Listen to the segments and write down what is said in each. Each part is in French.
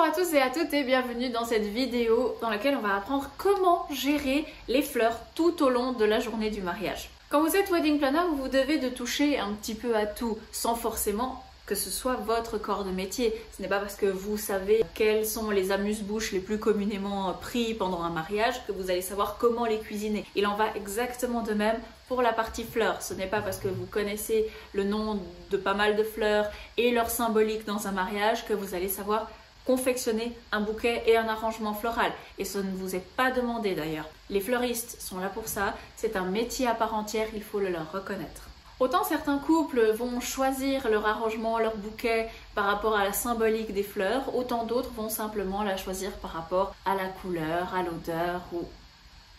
à tous et à toutes et bienvenue dans cette vidéo dans laquelle on va apprendre comment gérer les fleurs tout au long de la journée du mariage. Quand vous êtes wedding planner, vous devez de toucher un petit peu à tout sans forcément que ce soit votre corps de métier. Ce n'est pas parce que vous savez quels sont les amuse-bouches les plus communément pris pendant un mariage que vous allez savoir comment les cuisiner. Il en va exactement de même pour la partie fleurs. Ce n'est pas parce que vous connaissez le nom de pas mal de fleurs et leur symbolique dans un mariage que vous allez savoir confectionner un bouquet et un arrangement floral. Et ce ne vous est pas demandé d'ailleurs. Les fleuristes sont là pour ça. C'est un métier à part entière, il faut le leur reconnaître. Autant certains couples vont choisir leur arrangement, leur bouquet par rapport à la symbolique des fleurs, autant d'autres vont simplement la choisir par rapport à la couleur, à l'odeur ou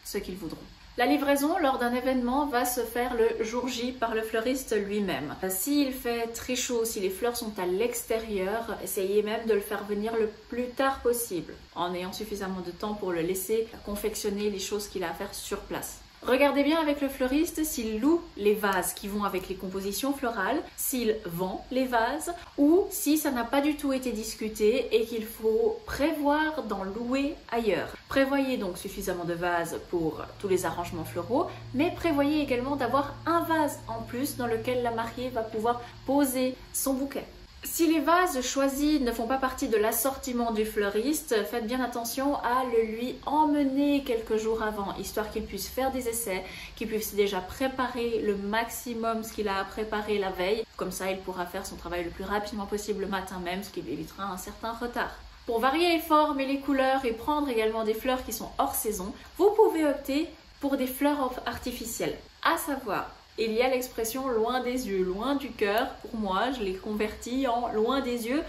ce qu'ils voudront. La livraison lors d'un événement va se faire le jour J par le fleuriste lui-même. S'il fait très chaud, si les fleurs sont à l'extérieur, essayez même de le faire venir le plus tard possible, en ayant suffisamment de temps pour le laisser confectionner les choses qu'il a à faire sur place. Regardez bien avec le fleuriste s'il loue les vases qui vont avec les compositions florales, s'il vend les vases ou si ça n'a pas du tout été discuté et qu'il faut prévoir d'en louer ailleurs. Prévoyez donc suffisamment de vases pour tous les arrangements floraux, mais prévoyez également d'avoir un vase en plus dans lequel la mariée va pouvoir poser son bouquet. Si les vases choisis ne font pas partie de l'assortiment du fleuriste, faites bien attention à le lui emmener quelques jours avant, histoire qu'il puisse faire des essais, qu'il puisse déjà préparer le maximum ce qu'il a à préparer la veille. Comme ça, il pourra faire son travail le plus rapidement possible le matin même, ce qui lui évitera un certain retard. Pour varier les formes et les couleurs et prendre également des fleurs qui sont hors saison, vous pouvez opter pour des fleurs artificielles, à savoir il y a l'expression loin des yeux, loin du cœur. Pour moi, je l'ai converti en loin des yeux.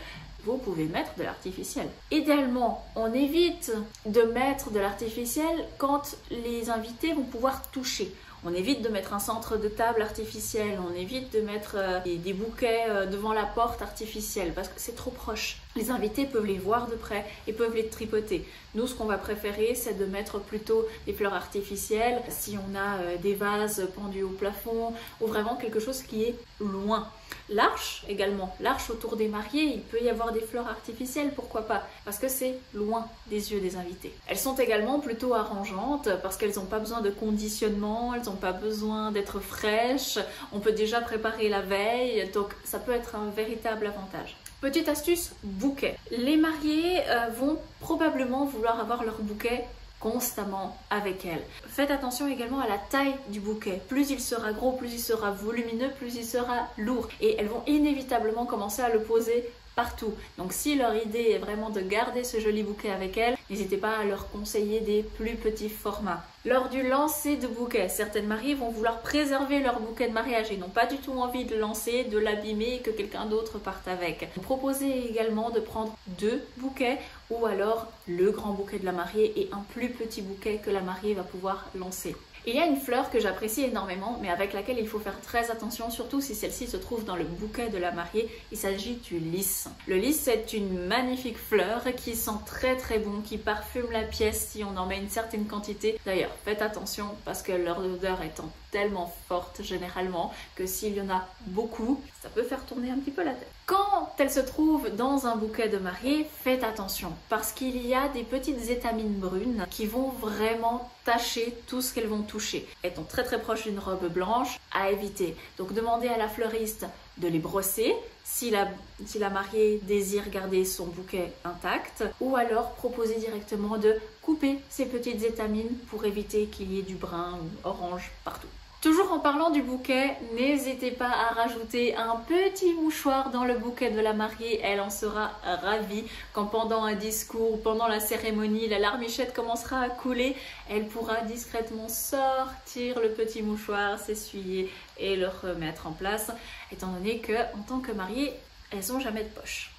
Vous pouvez mettre de l'artificiel. Idéalement, on évite de mettre de l'artificiel quand les invités vont pouvoir toucher. On évite de mettre un centre de table artificiel, on évite de mettre des bouquets devant la porte artificielle parce que c'est trop proche. Les invités peuvent les voir de près et peuvent les tripoter. Nous, ce qu'on va préférer, c'est de mettre plutôt des fleurs artificielles si on a des vases pendus au plafond ou vraiment quelque chose qui est loin. L'arche également, l'arche autour des mariés, il peut y avoir des fleurs artificielles, pourquoi pas? Parce que c'est loin des yeux des invités. Elles sont également plutôt arrangeantes parce qu'elles n'ont pas besoin de conditionnement, elles n'ont pas besoin d'être fraîches, on peut déjà préparer la veille, donc ça peut être un véritable avantage. Petite astuce, bouquet. Les mariés vont probablement vouloir avoir leur bouquet constamment avec elles. Faites attention également à la taille du bouquet. Plus il sera gros, plus il sera volumineux, plus il sera lourd. Et elles vont inévitablement commencer à le poser partout. Donc si leur idée est vraiment de garder ce joli bouquet avec elles, n'hésitez pas à leur conseiller des plus petits formats. Lors du lancer de bouquet, certaines mariées vont vouloir préserver leur bouquet de mariage et n'ont pas du tout envie de le lancer, de l'abîmer et que quelqu'un d'autre parte avec. Proposez également de prendre 2 bouquets ou alors le grand bouquet de la mariée et un plus petit bouquet que la mariée va pouvoir lancer. Il y a une fleur que j'apprécie énormément, mais avec laquelle il faut faire très attention, surtout si celle-ci se trouve dans le bouquet de la mariée. Il s'agit du lys. Le lys, c'est une magnifique fleur qui sent très très bon, qui parfume la pièce si on en met une certaine quantité. D'ailleurs, faites attention parce que leur odeur étant tellement forte généralement que s'il y en a beaucoup, ça peut faire tourner un petit peu la tête. Quand elle se trouve dans un bouquet de mariée, faites attention parce qu'il y a des petites étamines brunes qui vont vraiment tacher tout ce qu'elles vont toucher. Étant très très proche d'une robe blanche, à éviter. Donc demandez à la fleuriste de les brosser si la mariée désire garder son bouquet intact ou alors proposer directement de couper ces petites étamines pour éviter qu'il y ait du brun ou orange partout. Toujours en parlant du bouquet, n'hésitez pas à rajouter un petit mouchoir dans le bouquet de la mariée. Elle en sera ravie quand pendant un discours, pendant la cérémonie, la larmichette commencera à couler. Elle pourra discrètement sortir le petit mouchoir, s'essuyer et le remettre en place, étant donné que, en tant que mariée, elles n'ont jamais de poche.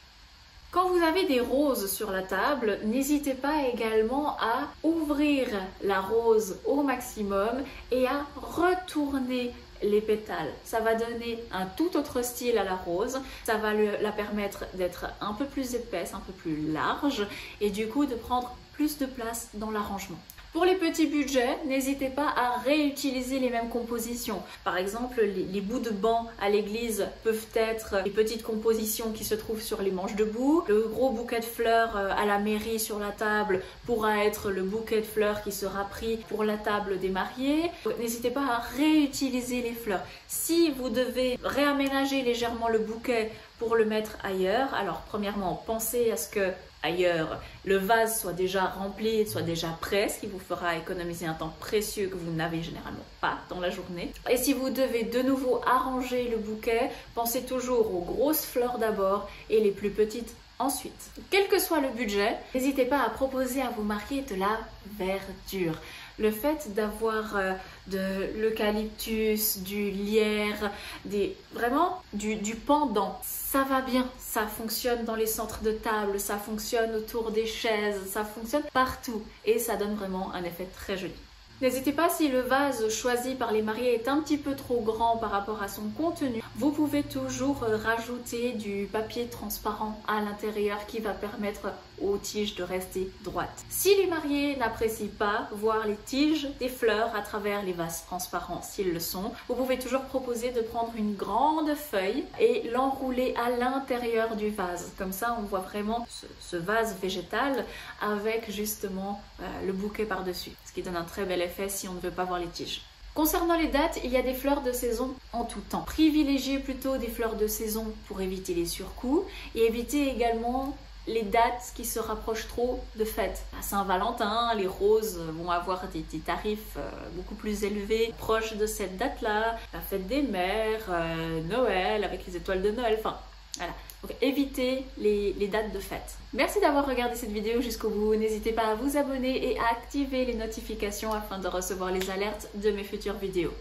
Quand vous avez des roses sur la table, n'hésitez pas également à ouvrir la rose au maximum et à retourner les pétales. Ça va donner un tout autre style à la rose, ça va la permettre d'être un peu plus épaisse, un peu plus large et du coup de prendre plus de place dans l'arrangement. Pour les petits budgets, n'hésitez pas à réutiliser les mêmes compositions. Par exemple, les bouts de banc à l'église peuvent être les petites compositions qui se trouvent sur les manches debout. Le gros bouquet de fleurs à la mairie sur la table pourra être le bouquet de fleurs qui sera pris pour la table des mariés. N'hésitez pas à réutiliser les fleurs. Si vous devez réaménager légèrement le bouquet pour le mettre ailleurs, alors premièrement, pensez à ce que ailleurs, le vase soit déjà rempli, soit déjà prêt, ce qui vous fera économiser un temps précieux que vous n'avez généralement pas dans la journée. Et si vous devez de nouveau arranger le bouquet, pensez toujours aux grosses fleurs d'abord et les plus petites ensuite. Quel que soit le budget, n'hésitez pas à proposer à vos mariés de la verdure. Le fait d'avoir de l'eucalyptus, du lierre, vraiment du pendant, ça va bien, ça fonctionne dans les centres de table, ça fonctionne autour des chaises, ça fonctionne partout et ça donne vraiment un effet très joli. N'hésitez pas, si le vase choisi par les mariés est un petit peu trop grand par rapport à son contenu, vous pouvez toujours rajouter du papier transparent à l'intérieur qui va permettre aux tiges de rester droites. Si les mariés n'apprécient pas voir les tiges des fleurs à travers les vases transparents, s'ils le sont, vous pouvez toujours proposer de prendre une grande feuille et l'enrouler à l'intérieur du vase. Comme ça, on voit vraiment ce vase végétal avec justement le bouquet par-dessus, ce qui donne un très bel effet si on ne veut pas voir les tiges. Concernant les dates, il y a des fleurs de saison en tout temps. Privilégiez plutôt des fleurs de saison pour éviter les surcoûts et évitez également les dates qui se rapprochent trop de fêtes. À Saint-Valentin, les roses vont avoir des tarifs beaucoup plus élevés proches de cette date-là. La fête des mères, Noël avec les étoiles de Noël, enfin voilà. Donc évitez les dates de fête. Merci d'avoir regardé cette vidéo jusqu'au bout. N'hésitez pas à vous abonner et à activer les notifications afin de recevoir les alertes de mes futures vidéos.